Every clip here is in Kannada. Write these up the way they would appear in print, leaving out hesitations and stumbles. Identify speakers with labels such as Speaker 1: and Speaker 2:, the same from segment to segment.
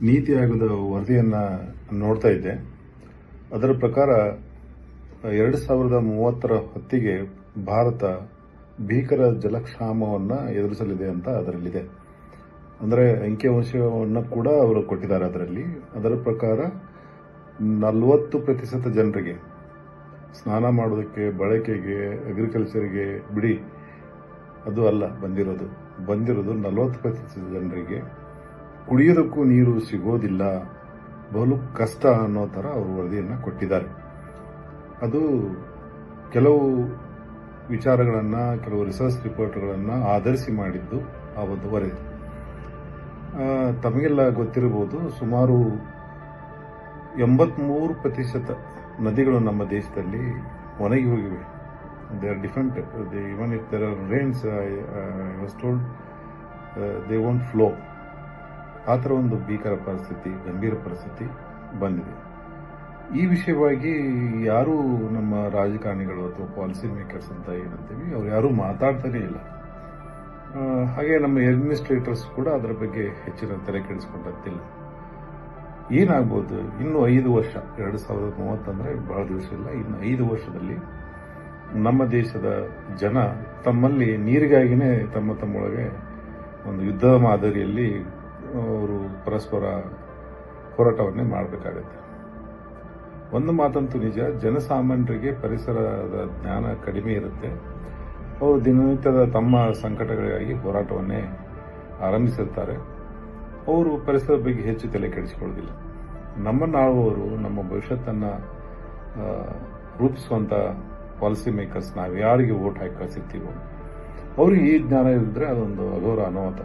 Speaker 1: ನೀತಿ ಆಯೋಗದ ವರದಿಯನ್ನು ನೋಡ್ತಾ ಇದ್ದೆ. ಅದರ ಪ್ರಕಾರ 2030ರ ಹೊತ್ತಿಗೆ ಭಾರತ ಭೀಕರ ಜಲಕ್ಷಾಮವನ್ನು ಎದುರಿಸಲಿದೆ ಅಂತ ಅದರಲ್ಲಿದೆ. ಅಂದರೆ ಅಂಕಿಅಂಶವನ್ನು ಕೂಡ ಅವರು ಕೊಟ್ಟಿದ್ದಾರೆ ಅದರಲ್ಲಿ. ಅದರ ಪ್ರಕಾರ 40% ಜನರಿಗೆ ಸ್ನಾನ ಮಾಡೋದಕ್ಕೆ, ಬಳಕೆಗೆ, ಅಗ್ರಿಕಲ್ಚರ್ಗೆ ಬಿಡಿ, ಅದು ಅಲ್ಲ ಬಂದಿರೋದು 40% ಜನರಿಗೆ ಕುಡಿಯೋದಕ್ಕೂ ನೀರು ಸಿಗೋದಿಲ್ಲ, ಬಹಳ ಕಷ್ಟ ಅನ್ನೋ ಥರ ಅವರು ವರದಿಯನ್ನು ಕೊಟ್ಟಿದ್ದಾರೆ. ಅದು ಕೆಲವು ವಿಚಾರಗಳನ್ನು, ಕೆಲವು ರಿಸರ್ಚ್ ರಿಪೋರ್ಟ್ಗಳನ್ನು ಆಧರಿಸಿ ಮಾಡಿದ್ದು ಆ ಒಂದು ವರದಿ. ತಮಗೆಲ್ಲ ಗೊತ್ತಿರಬಹುದು, ಸುಮಾರು 83% ನದಿಗಳು ನಮ್ಮ ದೇಶದಲ್ಲಿ ಒಣಗಿ ಹೋಗಿವೆ. They are different. Even if there are rains, I was told they won't flow. ಆ ಥರ ಒಂದು ಭೀಕರ ಪರಿಸ್ಥಿತಿ, ಗಂಭೀರ ಪರಿಸ್ಥಿತಿ ಬಂದಿದೆ. ಈ ವಿಷಯವಾಗಿ ಯಾರೂ ನಮ್ಮ ರಾಜಕಾರಣಿಗಳು ಅಥವಾ ಪಾಲಿಸಿ ಮೇಕರ್ಸ್ ಅಂತ ಏನಂತೀವಿ, ಅವ್ರು ಯಾರೂ ಮಾತಾಡ್ತಾನೇ ಇಲ್ಲ. ಹಾಗೆ ನಮ್ಮ ಅಡ್ಮಿನಿಸ್ಟ್ರೇಟರ್ಸ್ ಕೂಡ ಅದರ ಬಗ್ಗೆ ಹೆಚ್ಚಿನ ತಲೆ ಕೆಡಿಸ್ಕೊಂಡಂತಿಲ್ಲ. ಏನಾಗ್ಬೋದು ಇನ್ನು 5 ವರ್ಷ, 2030 ಅಂದರೆ ಬಹಳ ದಿವಸ ಇಲ್ಲ, ಇನ್ನು 5 ವರ್ಷದಲ್ಲಿ ನಮ್ಮ ದೇಶದ ಜನ ತಮ್ಮಲ್ಲಿ ನೀರಿಗಾಗಿನೇ ತಮ್ಮೊಳಗೆ ಒಂದು ಯುದ್ಧದ ಮಾದರಿಯಲ್ಲಿ ಅವರು ಪರಸ್ಪರ ಹೋರಾಟವನ್ನೇ ಮಾಡಬೇಕಾಗತ್ತೆ. ಒಂದು ಮಾತಂತೂ ನಿಜ, ಜನಸಾಮಾನ್ಯರಿಗೆ ಪರಿಸರದ ಜ್ಞಾನ ಕಡಿಮೆ ಇರುತ್ತೆ. ಅವರು ದಿನನಿತ್ಯದ ತಮ್ಮ ಸಂಕಟಗಳಿಗಾಗಿ ಹೋರಾಟವನ್ನೇ ಆರಂಭಿಸಿರ್ತಾರೆ. ಅವರು ಪರಿಸರದ ಬಗ್ಗೆ ಹೆಚ್ಚು ತಲೆ ಕೆಡಿಸಿಕೊಳ್ಳೋದಿಲ್ಲ. ನಮ್ಮನ್ನಾಳುವವರು, ನಮ್ಮ ಭವಿಷ್ಯತ್ತನ್ನು ರೂಪಿಸುವಂಥ ಪಾಲಿಸಿ ಮೇಕರ್ಸ್ ನಾವು ಯಾರಿಗೆ ವೋಟ್ ಹಾಕಿ ಕಳಿಸಿರ್ತೀವೋ ಅವ್ರಿಗೆ ಈ ಜ್ಞಾನ ಇದ್ದರೆ ಅದೊಂದು ಅಘೋರ ಅನಾಹುತ.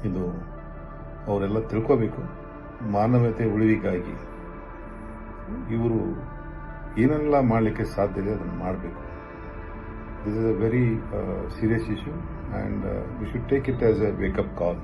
Speaker 1: ಇದು ಅವರೆಲ್ಲ ತಿಳ್ಕೋಬೇಕು. ಮಾನವತೆ ಉಳಿವಿಗಾಗಿ ಇವರು ಏನೆಲ್ಲ ಮಾಡಲಿಕ್ಕೆ ಸಾಧ್ಯ ಇದೆ ಅದನ್ನು ಮಾಡಬೇಕು. This is a very serious issue and we should take it as A wake up call.